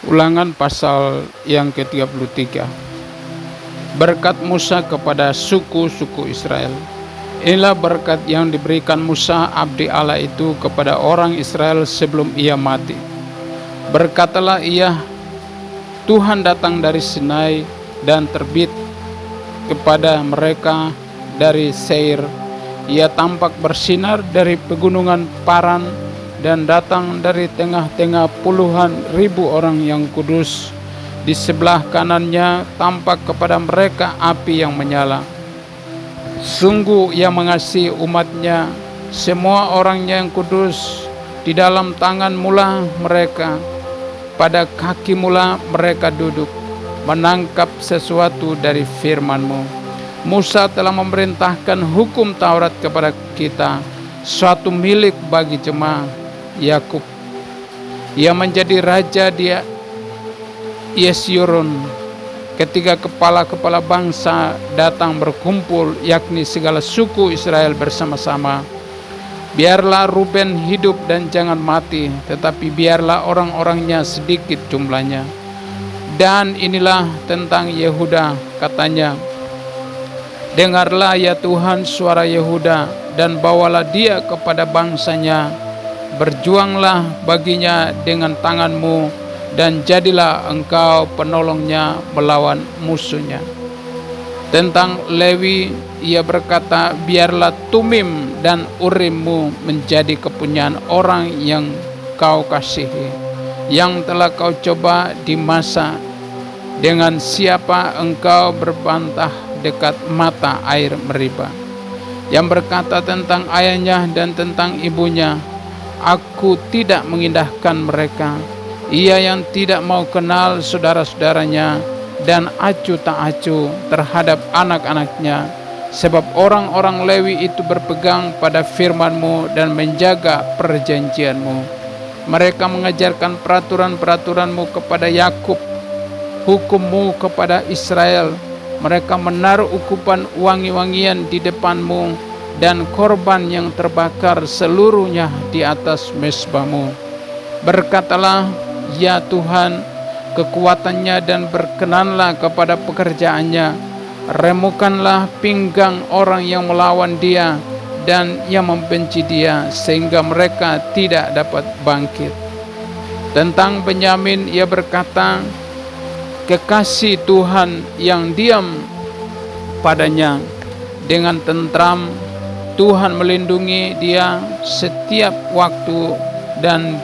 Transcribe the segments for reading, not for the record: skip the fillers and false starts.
Ulangan pasal yang ke-33. Berkat Musa kepada suku-suku Israel. Inilah berkat yang diberikan Musa abdi Allah itu kepada orang Israel sebelum ia mati. Berkatalah ia, Tuhan datang dari Sinai dan terbit kepada mereka dari Seir. Ia tampak bersinar dari pegunungan Paran dan datang dari tengah-tengah puluhan ribu orang yang kudus. Di sebelah kanannya tampak kepada mereka api yang menyala. Sungguh ia mengasihi umatnya, semua orangnya yang kudus. Di dalam tangan mula mereka, pada kaki mula mereka duduk, menangkap sesuatu dari firman-Mu. Musa telah memerintahkan hukum Taurat kepada kita, suatu milik bagi jemaah Yakub. Ia menjadi raja di Yesyurun ketika kepala-kepala bangsa datang berkumpul, yakni segala suku Israel bersama-sama. Biarlah Ruben hidup dan jangan mati, tetapi biarlah orang-orangnya sedikit jumlahnya. Dan inilah tentang Yehuda, katanya, dengarlah ya Tuhan suara Yehuda, dan bawalah dia kepada bangsanya. Berjuanglah baginya dengan tanganmu, dan jadilah engkau penolongnya melawan musuhnya. Tentang Lewi ia berkata, biarlah Tumim dan Urimmu menjadi kepunyaan orang yang kau kasihi, yang telah kau coba di masa dengan siapa engkau berbantah dekat mata air Meriba. Yang berkata tentang ayahnya dan tentang ibunya, aku tidak mengindahkan mereka. Ia yang tidak mau kenal saudara-saudaranya dan acuh tak acuh terhadap anak-anaknya, sebab orang-orang Lewi itu berpegang pada firman-Mu dan menjaga perjanjian-Mu. Mereka mengajarkan peraturan-peraturan-Mu kepada Yakub, hukum-Mu kepada Israel. Mereka menaruh ukupan wangi-wangian di depan-Mu dan korban yang terbakar seluruhnya di atas mezbah-Mu. Berkatalah, ya Tuhan, kekuatannya, dan berkenanlah kepada pekerjaannya. Remukanlah pinggang orang yang melawan dia dan yang membenci dia, sehingga mereka tidak dapat bangkit. Tentang Benyamin ia berkata, kekasih Tuhan yang diam padanya dengan tentram. Tuhan melindungi dia setiap waktu dan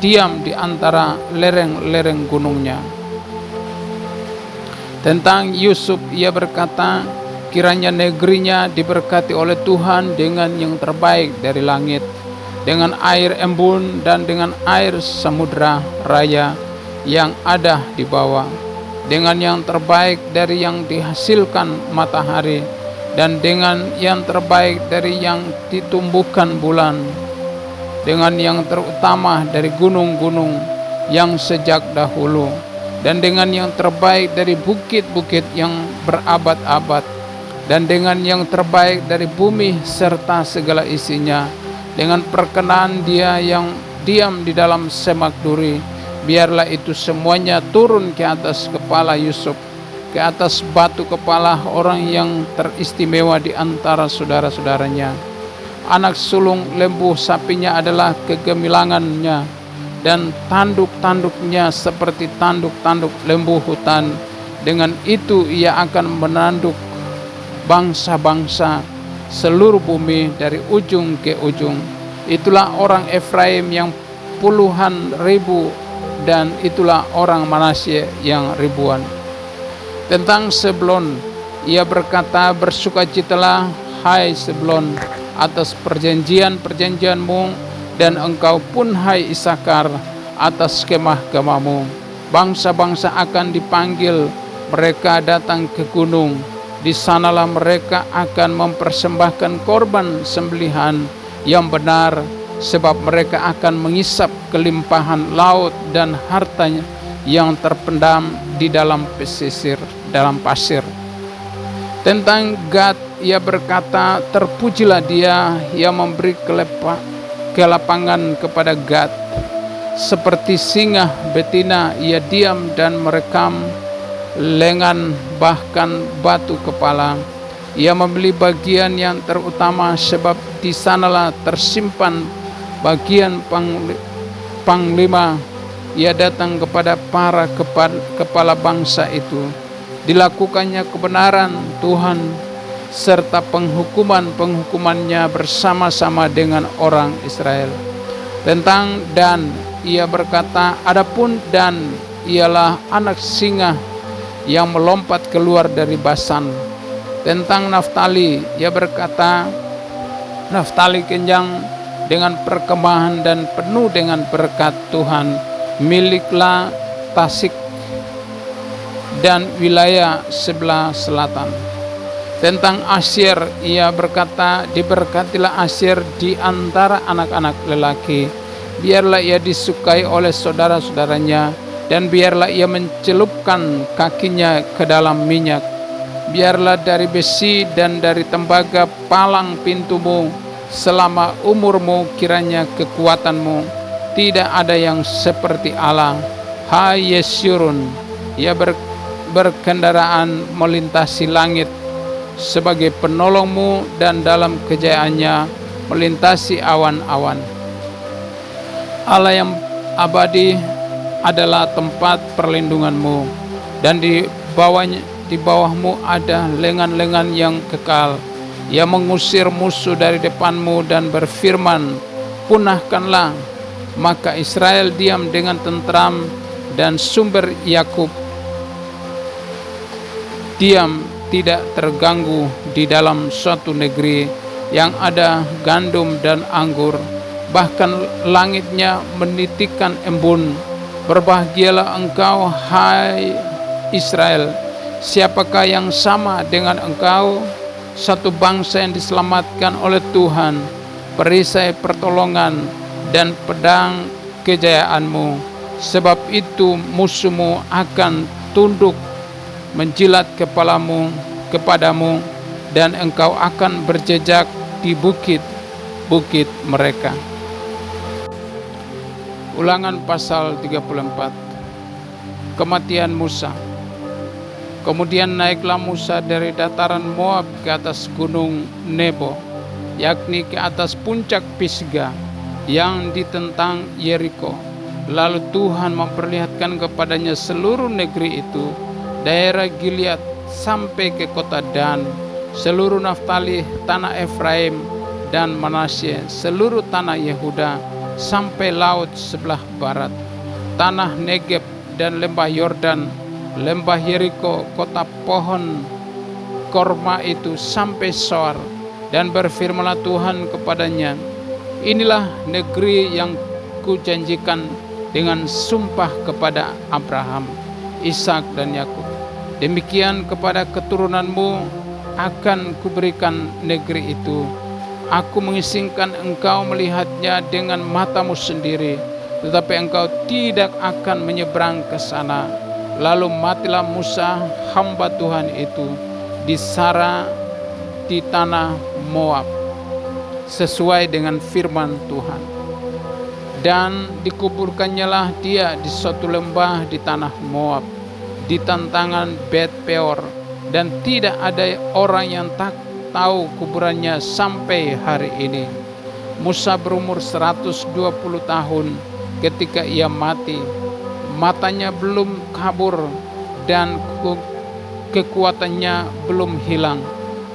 diam di antara lereng-lereng gunungnya. Tentang Yusuf ia berkata, kiranya negerinya diberkati oleh Tuhan dengan yang terbaik dari langit, dengan air embun dan dengan air samudra raya yang ada di bawah, dengan yang terbaik dari yang dihasilkan matahari, dan dengan yang terbaik dari yang ditumbuhkan bulan, dengan yang terutama dari gunung-gunung yang sejak dahulu, dan dengan yang terbaik dari bukit-bukit yang berabad-abad, dan dengan yang terbaik dari bumi serta segala isinya, dengan perkenan dia yang diam di dalam semak duri. Biarlah itu semuanya turun ke atas kepala Yusuf, ke atas batu kepala orang yang teristimewa di antara saudara-saudaranya. Anak sulung lembu sapinya adalah kegemilangannya, dan tanduk-tanduknya seperti tanduk-tanduk lembu hutan. Dengan itu ia akan menanduk bangsa-bangsa seluruh bumi dari ujung ke ujung. Itulah orang Efraim yang puluhan ribu, dan itulah orang Manasye yang ribuan. Tentang Sebulon ia berkata, bersukacitalah hai Sebulon atas perjanjian-perjanjianmu, dan engkau pun hai Isakar atas kemah-kemahmu. Bangsa-bangsa akan dipanggil, mereka datang ke gunung. Di sanalah mereka akan mempersembahkan korban sembelihan yang benar, sebab mereka akan mengisap kelimpahan laut dan hartanya yang terpendam di dalam pesisir, dalam pasir. Tentang Gad ia berkata, terpujilah dia yang memberi kelapangan kepada Gad, Seperti singa betina ia diam dan merekam lengan bahkan batu kepala. Ia membeli bagian yang terutama sebab di sanalah tersimpan bagian panglima. Ia datang kepada para kepala bangsa itu. Dilakukannya kebenaran Tuhan serta penghukuman-penghukumannya bersama-sama dengan orang Israel. Tentang Dan, ia berkata, adapun Dan ialah anak singa yang melompat keluar dari Basan. Tentang Naftali, ia berkata, Naftali kenyang dengan perkemahan dan penuh dengan berkat Tuhan, miliklah Tasik dan wilayah sebelah selatan. Tentang Asyir, ia berkata, diberkatilah Asyir di antara anak-anak lelaki. Biarlah ia disukai oleh saudara-saudaranya, dan biarlah ia mencelupkan kakinya ke dalam minyak. Biarlah dari besi dan dari tembaga palang pintumu selama umurmu, kiranya kekuatanmu. Tidak ada yang seperti Allah. Hai Yesyurun, ia berkendaraan melintasi langit sebagai penolongmu, dan dalam kejayaannya melintasi awan-awan. Allah yang abadi adalah tempat perlindunganmu, dan di bawahmu ada lengan-lengan yang kekal. Ia mengusir musuh dari depanmu dan berfirman, punahkanlah. Maka Israel diam dengan tentram, dan sumber Yakub diam tidak terganggu di dalam suatu negeri yang ada gandum dan anggur, bahkan langitnya menitikkan embun. Berbahagialah engkau, hai Israel, siapakah yang sama dengan engkau? Satu bangsa yang diselamatkan oleh Tuhan, perisai pertolongan dan pedang kejayaanmu. Sebab itu musuhmu akan tunduk menjilat kepadamu, dan engkau akan berjejak di bukit-bukit mereka. Ulangan pasal 34. Kematian Musa. Kemudian naiklah Musa dari dataran Moab ke atas gunung Nebo, yakni ke atas puncak Pisga yang ditentang Yeriko. Lalu Tuhan memperlihatkan kepadanya seluruh negeri itu, daerah Gilead sampai ke kota Dan, seluruh Naftali, tanah Efraim dan Manasye, seluruh tanah Yehuda sampai laut sebelah barat, tanah Negeb dan lembah Yordan, lembah Yeriko, kota pohon korma itu sampai Soar. Dan berfirmanlah Tuhan kepadanya, inilah negeri yang kujanjikan dengan sumpah kepada Abraham, Ishak dan Yakub. Demikian kepada keturunanmu akan kuberikan negeri itu. Aku mengizinkan engkau melihatnya dengan matamu sendiri, tetapi engkau tidak akan menyeberang ke sana. Lalu matilah Musa hamba Tuhan itu di Sara di tanah Moab, sesuai dengan firman Tuhan. Dan dikuburkannyalah dia di suatu lembah di tanah Moab, di tantangan Bet Peor, dan tidak ada orang yang tahu kuburannya sampai hari ini. Musa berumur 120 tahun ketika ia mati. Matanya belum kabur dan kekuatannya belum hilang.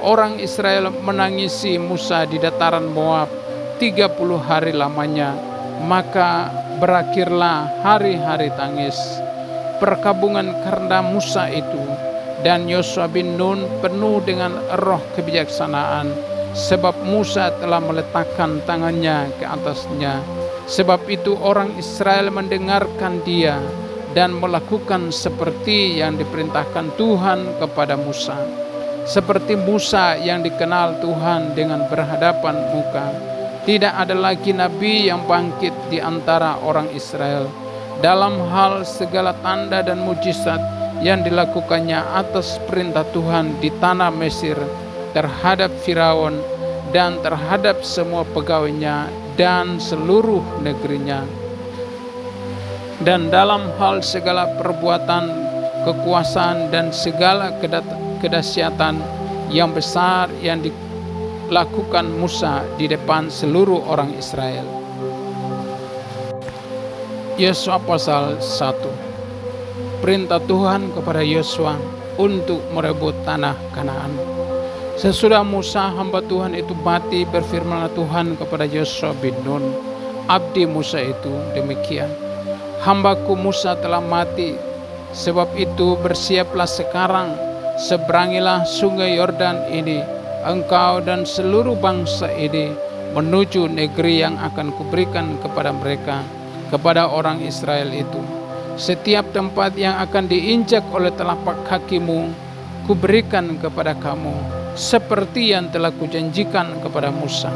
Orang Israel menangisi Musa di dataran Moab 30 hari lamanya. Maka berakhirlah hari-hari tangis, perkabungan karena Musa itu. Dan Yosua bin Nun penuh dengan roh kebijaksanaan, sebab Musa telah meletakkan tangannya ke atasnya. Sebab itu orang Israel mendengarkan dia dan melakukan seperti yang diperintahkan Tuhan kepada Musa. Seperti Musa yang dikenal Tuhan dengan berhadapan muka, tidak ada lagi nabi yang bangkit di antara orang Israel. Dalam hal segala tanda dan mujizat yang dilakukannya atas perintah Tuhan di tanah Mesir terhadap Firaun dan terhadap semua pegawainya dan seluruh negerinya. dan dalam hal segala perbuatan, kekuasaan, dan segala kedahsyatan yang besar yang dilakukan Musa di depan seluruh orang Israel. Yosua pasal 1. Perintah Tuhan kepada Yosua untuk merebut tanah Kanaan. Sesudah Musa hamba Tuhan itu mati, berfirmanlah Tuhan kepada Yosua bin Nun, abdi Musa itu, demikian: hambaku Musa telah mati, sebab itu bersiaplah sekarang, seberangilah sungai Yordan ini, engkau dan seluruh bangsa ini, menuju negeri yang akan kuberikan kepada mereka, kepada orang Israel itu. Setiap tempat yang akan diinjak oleh telapak kakimu, kuberikan kepada kamu, seperti yang telah kujanjikan kepada Musa.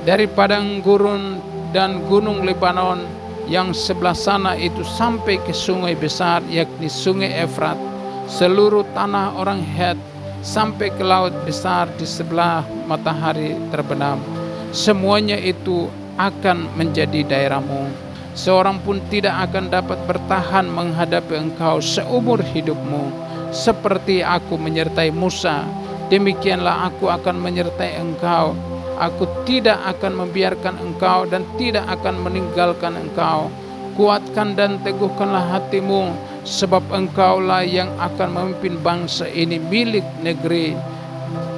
Dari padang gurun dan gunung Lebanon yang sebelah sana itu sampai ke sungai besar, yakni sungai Efrat, seluruh tanah orang Het, sampai ke laut besar di sebelah matahari terbenam, semuanya itu akan menjadi daerahmu. Seorang pun tidak akan dapat bertahan menghadapi engkau seumur hidupmu. Seperti aku menyertai Musa, demikianlah aku akan menyertai engkau. Aku tidak akan membiarkan engkau dan tidak akan meninggalkan engkau. Kuatkan dan teguhkanlah hatimu, sebab engkaulah yang akan memimpin bangsa ini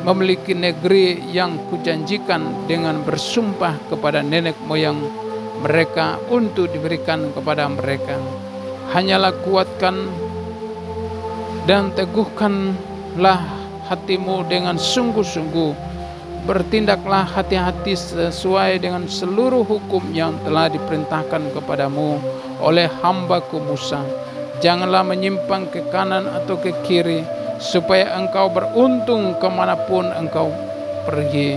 memiliki negeri yang kujanjikan dengan bersumpah kepada nenek moyang mereka untuk diberikan kepada mereka. Hanyalah kuatkan dan teguhkanlah hatimu dengan sungguh-sungguh. Bertindaklah hati-hati sesuai dengan seluruh hukum yang telah diperintahkan kepadamu oleh hambaku Musa. Janganlah menyimpang ke kanan atau ke kiri, supaya engkau beruntung kemanapun engkau pergi.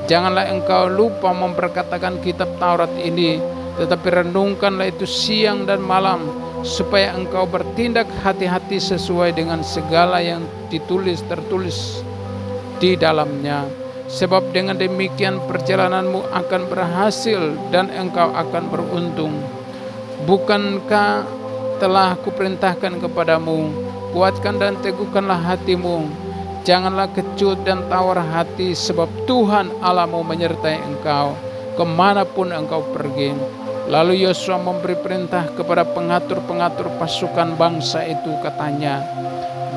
Janganlah engkau lupa memperkatakan kitab Taurat ini, tetapi renungkanlah itu siang dan malam, supaya engkau bertindak hati-hati sesuai dengan segala yang tertulis di dalamnya. Sebab dengan demikian perjalananmu akan berhasil dan engkau akan beruntung. Bukankah telah kuperintahkan kepadamu, kuatkan dan teguhkanlah hatimu, janganlah kecut dan tawar hati, sebab Tuhan Allahmu menyertai engkau kemanapun engkau pergi. Lalu Yosua memberi perintah kepada pengatur-pengatur pasukan bangsa itu, katanya,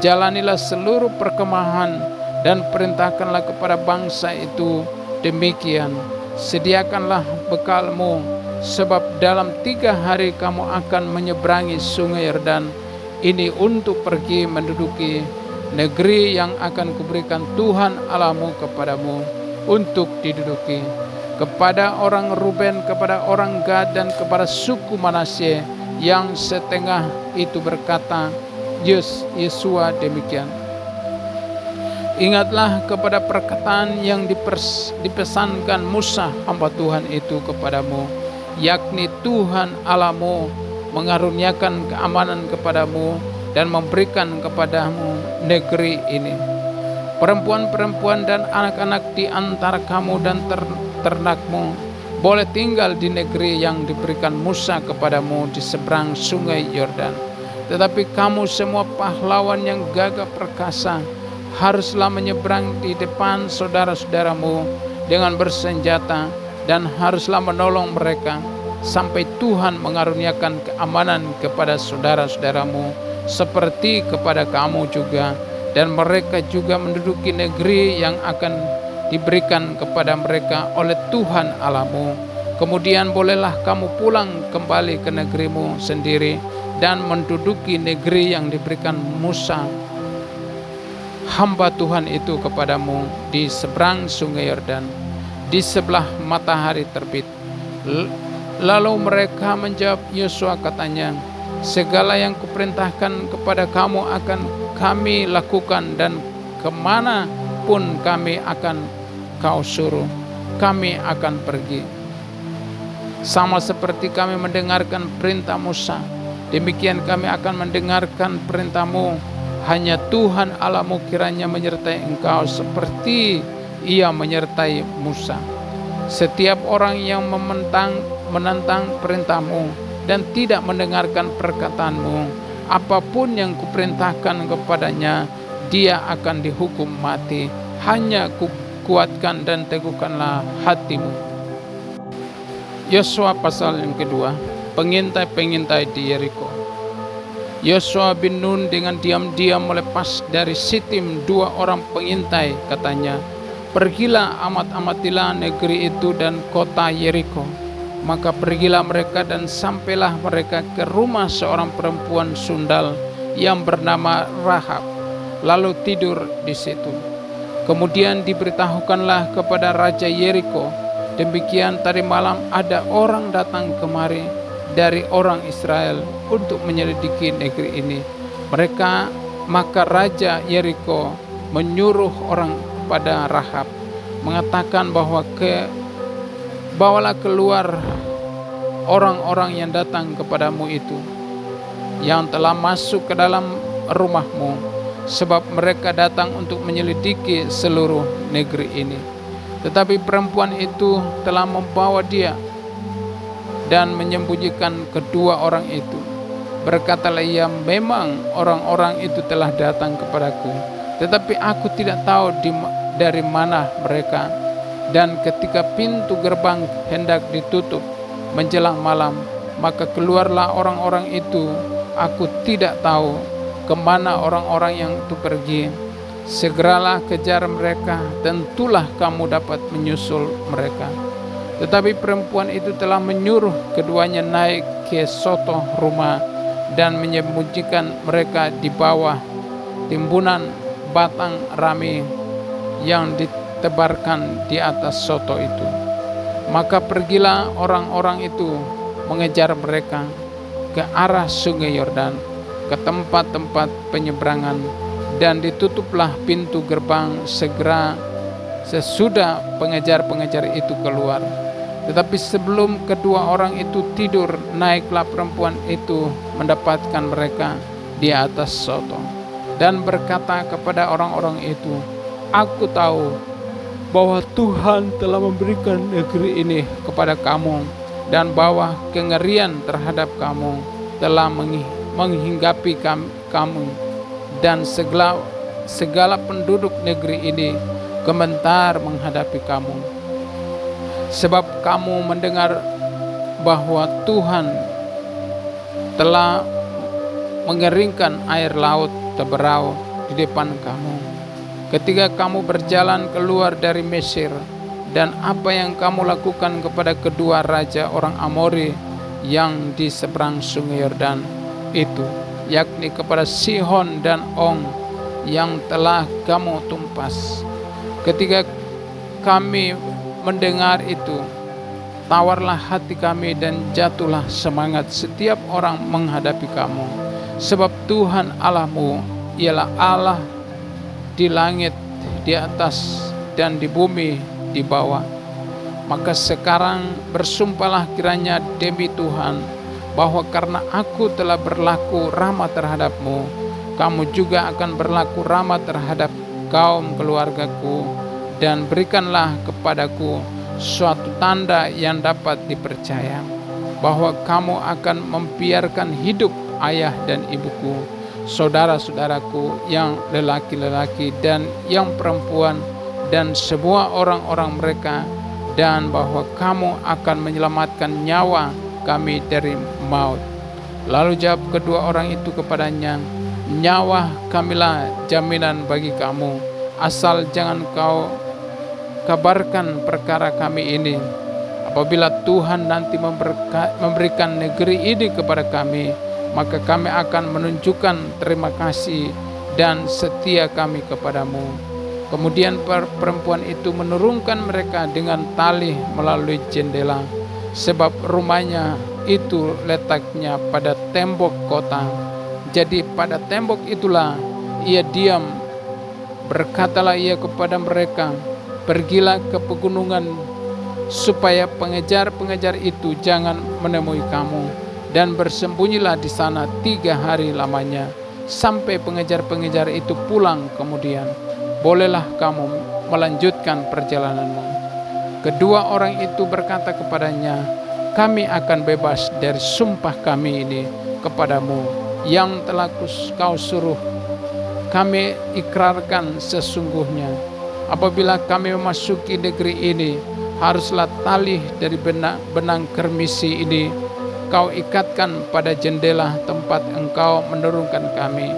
jalanilah seluruh perkemahan dan perintahkanlah kepada bangsa itu demikian: sediakanlah bekalmu, sebab dalam 3 hari kamu akan menyeberangi sungai Yordan ini untuk pergi menduduki negeri yang akan kuberikan Tuhan Allahmu kepadamu untuk diduduki. Kepada orang Ruben, kepada orang Gad, dan kepada suku Manasye yang setengah itu berkata Yosua demikian: ingatlah kepada perkataan yang dipesankan Musa hamba Tuhan itu kepadamu, yakni Tuhan Allahmu mengaruniakan keamanan kepadamu dan memberikan kepadamu negeri ini. Perempuan-perempuan dan anak-anak di antara kamu dan ternakmu boleh tinggal di negeri yang diberikan Musa kepadamu di seberang sungai Yordan. Tetapi kamu semua pahlawan yang gagah perkasa haruslah menyeberang di depan saudara-saudaramu dengan bersenjata, dan haruslah menolong mereka sampai Tuhan mengaruniakan keamanan kepada saudara-saudaramu seperti kepada kamu juga, dan mereka juga menduduki negeri yang akan diberikan kepada mereka oleh Tuhan Allahmu. Kemudian bolehlah kamu pulang kembali ke negerimu sendiri dan menduduki negeri yang diberikan Musa hamba Tuhan itu kepadamu di seberang sungai Yordan, di sebelah matahari terbit. Lalu mereka menjawab Yosua, katanya, segala yang kuperintahkan kepada kamu akan kami lakukan, dan kemana pun kami akan kau suruh, kami akan pergi. Sama seperti kami mendengarkan perintah Musa, demikian kami akan mendengarkan perintahmu. Hanya Tuhan Allahmu kiranya menyertai engkau seperti Ia menyertai Musa. Setiap orang yang menentang perintahmu dan tidak mendengarkan perkataanmu, apapun yang kuperintahkan kepadanya, dia akan dihukum mati. Hanya kuatkan dan teguhkanlah hatimu. Yosua pasal yang kedua, pengintai-pengintai di Yeriko. Yosua bin Nun dengan diam-diam melepas dari Sitim 2 orang pengintai, katanya, pergilah amat-amatilah negeri itu dan kota Yeriko. Maka pergilah mereka dan sampailah mereka ke rumah seorang perempuan sundal yang bernama Rahab, lalu tidur di situ. Kemudian diberitahukanlah kepada Raja Yeriko, demikian tadi malam ada orang datang kemari dari orang Israel untuk menyelidiki negeri ini. Maka Raja Yeriko menyuruh orang kepada Rahab, mengatakan bahwa bawalah keluar orang-orang yang datang kepadamu itu, yang telah masuk ke dalam rumahmu, sebab mereka datang untuk menyelidiki seluruh negeri ini. Tetapi perempuan itu telah membawa dia dan menyembunyikan kedua orang itu. Berkatalah ia, memang orang-orang itu telah datang kepadaku, tetapi aku tidak tahu dari mana mereka. Dan ketika pintu gerbang hendak ditutup menjelang malam, maka keluarlah orang-orang itu. Aku tidak tahu kemana orang-orang yang itu pergi. Segeralah kejar mereka, tentulah kamu dapat menyusul mereka. Tetapi perempuan itu telah menyuruh keduanya naik ke soto rumah dan menyembunyikan mereka di bawah timbunan batang rami yang ditebarkan di atas soto itu. Maka pergilah orang-orang itu mengejar mereka ke arah sungai Yordan, ke tempat-tempat penyeberangan, dan ditutuplah pintu gerbang sesudah pengejar-pengejar itu keluar. Tetapi sebelum kedua orang itu tidur, naiklah perempuan itu mendapatkan mereka di atas soto, dan berkata kepada orang-orang itu, aku tahu bahwa Tuhan telah memberikan negeri ini kepada kamu, dan bahwa kengerian terhadap kamu telah menghinggapi kamu, dan segala penduduk negeri ini gemetar menghadapi kamu. Sebab kamu mendengar bahwa Tuhan telah mengeringkan air laut Teberau di depan kamu ketika kamu berjalan keluar dari Mesir, dan apa yang kamu lakukan kepada kedua raja orang Amori yang di seberang sungai Yordan itu, yakni kepada Sihon dan Og yang telah kamu tumpas. Ketika kami mendengar itu, tawarlah hati kami dan jatuhlah semangat setiap orang menghadapi kamu. Sebab Tuhan Allahmu ialah Allah di langit di atas dan di bumi di bawah. Maka sekarang bersumpahlah kiranya demi Tuhan, bahwa karena aku telah berlaku ramah terhadapmu, kamu juga akan berlaku ramah terhadap kaum keluargaku, dan berikanlah kepadaku suatu tanda yang dapat dipercaya, bahwa kamu akan membiarkan hidup ayah dan ibuku, saudara-saudaraku yang lelaki-lelaki dan yang perempuan, dan semua orang-orang mereka, dan bahwa kamu akan menyelamatkan nyawa kami dari maut. Lalu jawab kedua orang itu kepadanya, nyawa kamilah jaminan bagi kamu, asal jangan kau kabarkan perkara kami ini. Apabila Tuhan nanti memberikan negeri ini kepada kami, maka kami akan menunjukkan terima kasih dan setia kami kepadamu. Kemudian perempuan itu menurunkan mereka dengan tali melalui jendela, sebab rumahnya itu letaknya pada tembok kota. Jadi pada tembok itulah ia diam. Berkatalah ia kepada mereka, pergilah ke pegunungan, supaya pengejar-pengejar itu jangan menemui kamu, dan bersembunyilah di sana 3 hari lamanya, sampai pengejar-pengejar itu pulang kemudian. Bolehlah kamu melanjutkan perjalananmu. Kedua orang itu berkata kepadanya, kami akan bebas dari sumpah kami ini kepadamu yang telah kau suruh kami ikrarkan. Sesungguhnya apabila kami memasuki negeri ini, haruslah tali dari benang kermisi ini kau ikatkan pada jendela tempat engkau menurunkan kami,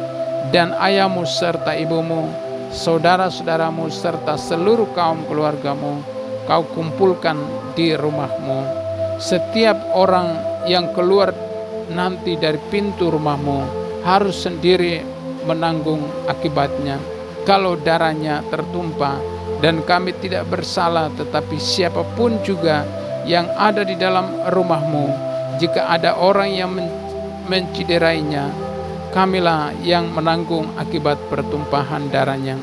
dan ayahmu serta ibumu, saudara-saudaramu serta seluruh kaum keluargamu kau kumpulkan di rumahmu. Setiap orang yang keluar nanti dari pintu rumahmu harus sendiri menanggung akibatnya kalau darahnya tertumpah, dan kami tidak bersalah. Tetapi siapapun juga yang ada di dalam rumahmu, jika ada orang yang menciderainya, kamilah yang menanggung akibat pertumpahan darahnya.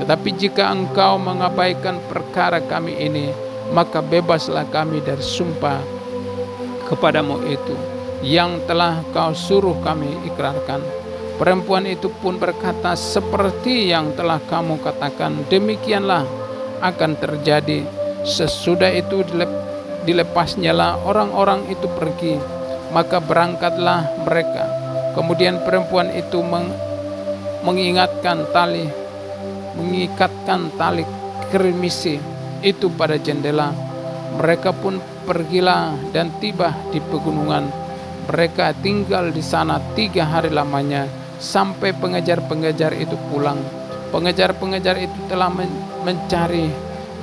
Tetapi jika engkau mengabaikan perkara kami ini, maka bebaslah kami dari sumpah kepadamu itu yang telah kau suruh kami ikrarkan. Perempuan itu pun berkata, seperti yang telah kamu katakan, demikianlah akan terjadi. Sesudah itu dilepasnyalah orang-orang itu pergi, maka berangkatlah mereka. Kemudian perempuan itu mengikatkan tali kermisi itu pada jendela. Mereka pun pergilah dan tiba di pegunungan. Mereka tinggal di sana 3 hari lamanya, sampai pengejar-pengejar itu pulang. Pengejar-pengejar itu telah mencari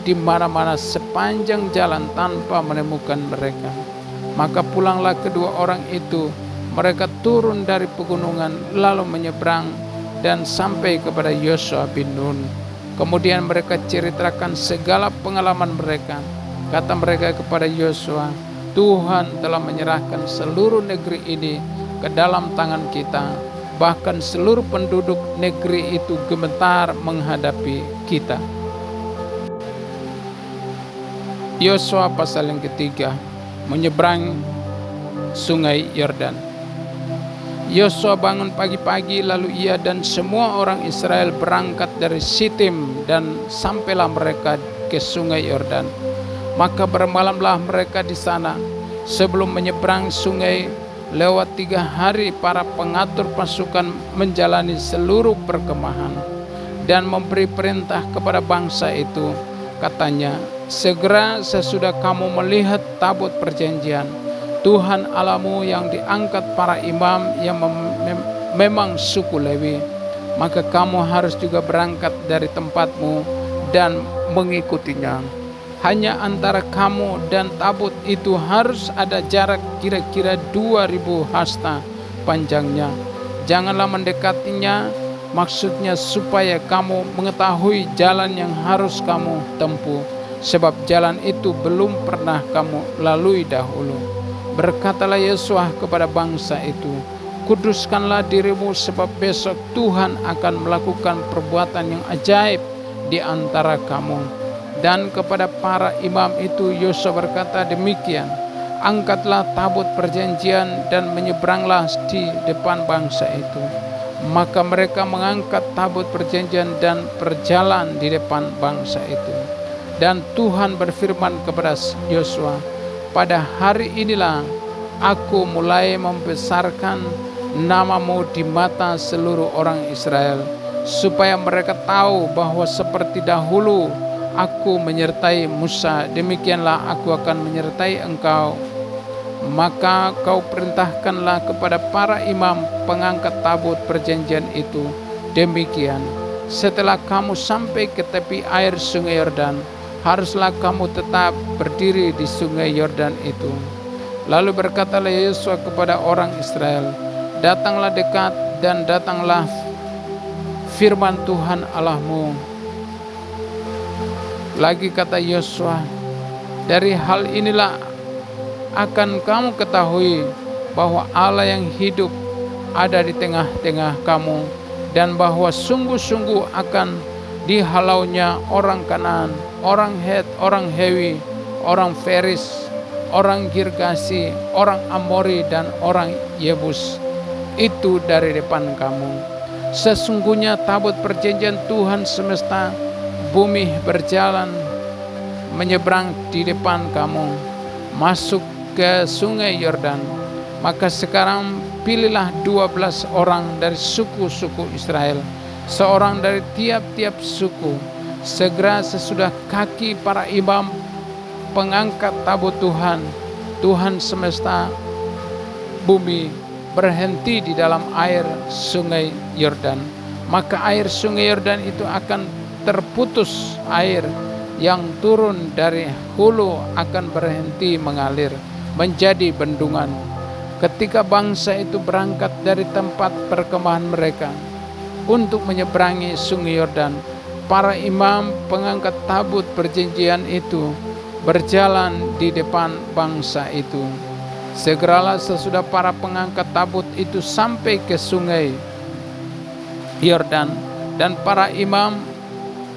di mana-mana sepanjang jalan tanpa menemukan mereka. Maka pulanglah kedua orang itu. Mereka turun dari pegunungan lalu menyeberang dan sampai kepada Yosua bin Nun. Kemudian mereka ceritakan segala pengalaman mereka. Kata mereka kepada Yosua, Tuhan telah menyerahkan seluruh negeri ini ke dalam tangan kita. Bahkan seluruh penduduk negeri itu gemetar menghadapi kita. Yosua pasal yang ketiga, menyeberang sungai Yordan. Yosua bangun pagi-pagi, lalu ia dan semua orang Israel berangkat dari Sitim, dan sampailah mereka ke sungai Yordan. Maka bermalamlah mereka di sana. Sebelum menyeberang sungai, lewat 3 hari para pengatur pasukan menjalani seluruh perkemahan dan memberi perintah kepada bangsa itu. Katanya, segera sesudah kamu melihat tabut perjanjian Tuhan Allahmu yang diangkat para imam yang memang suku Lewi, maka kamu harus juga berangkat dari tempatmu dan mengikutinya. Hanya antara kamu dan tabut itu harus ada jarak kira-kira 2000 hasta panjangnya. Janganlah mendekatinya, maksudnya supaya kamu mengetahui jalan yang harus kamu tempuh, sebab jalan itu belum pernah kamu lalui dahulu. Berkatalah Yosua kepada bangsa itu, kuduskanlah dirimu, sebab besok Tuhan akan melakukan perbuatan yang ajaib di antara kamu. Dan kepada para imam itu Yosua berkata demikian, angkatlah tabut perjanjian dan menyeberanglah di depan bangsa itu. Maka mereka mengangkat tabut perjanjian dan berjalan di depan bangsa itu. Dan Tuhan berfirman kepada Yosua, pada hari inilah aku mulai membesarkan namamu di mata seluruh orang Israel, supaya mereka tahu bahwa seperti dahulu aku menyertai Musa, demikianlah aku akan menyertai engkau. Maka kau perintahkanlah kepada para imam pengangkat tabut perjanjian itu demikian, setelah kamu sampai ke tepi air sungai Yordan, haruslah kamu tetap berdiri di sungai Yordan itu. Lalu berkatalah Yosua kepada orang Israel, datanglah dekat dan datanglah firman Tuhan Allahmu. Lagi kata Yosua, dari hal inilah akan kamu ketahui bahwa Allah yang hidup ada di tengah-tengah kamu, dan bahwa sungguh-sungguh akan dihalaunya orang Kanaan, orang Het, orang Hewi, orang Feris, orang Girgasi, orang Amori, dan orang Yebus itu dari depan kamu. Sesungguhnya tabut perjanjian Tuhan semesta bumi berjalan menyeberang di depan kamu, masuk ke sungai Yordan. Maka sekarang pilihlah 12 orang dari suku-suku Israel, seorang dari tiap-tiap suku. Segera sesudah kaki para imam pengangkat tabut Tuhan, Tuhan semesta bumi, berhenti di dalam air sungai Yordan, maka air sungai Yordan itu akan terputus, air yang turun dari hulu akan berhenti mengalir menjadi bendungan. Ketika bangsa itu berangkat dari tempat perkemahan mereka untuk menyeberangi sungai Yordan, para imam pengangkat tabut perjanjian itu berjalan di depan bangsa itu. Segeralah sesudah para pengangkat tabut itu sampai ke sungai Yordan, dan para imam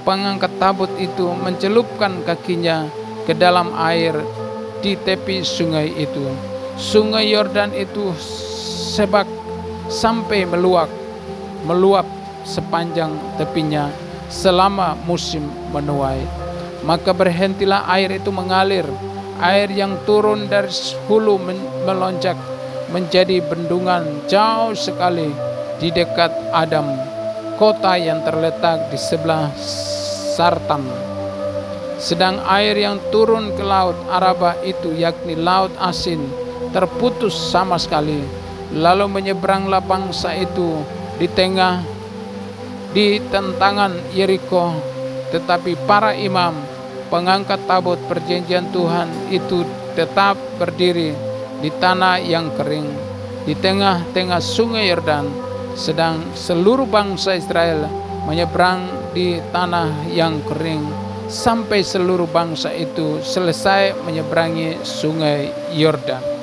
pengangkat tabut itu mencelupkan kakinya ke dalam air di tepi sungai itu. Sungai Yordan itu sebak sampai meluap sepanjang tepinya selama musim menuai. Maka berhentilah air itu mengalir. Air yang turun dari hulu melonjak menjadi bendungan jauh sekali di dekat Adam, kota yang terletak di sebelah Sartan. Sedang air yang turun ke laut Araba itu, yakni laut asin, terputus sama sekali. Lalu menyeberanglah bangsa itu di tentangan Yeriko. Tetapi para imam pengangkat tabut perjanjian Tuhan itu tetap berdiri di tanah yang kering di tengah-tengah sungai Yordan, sedang seluruh bangsa Israel menyeberang di tanah yang kering sampai seluruh bangsa itu selesai menyeberangi sungai Yordan.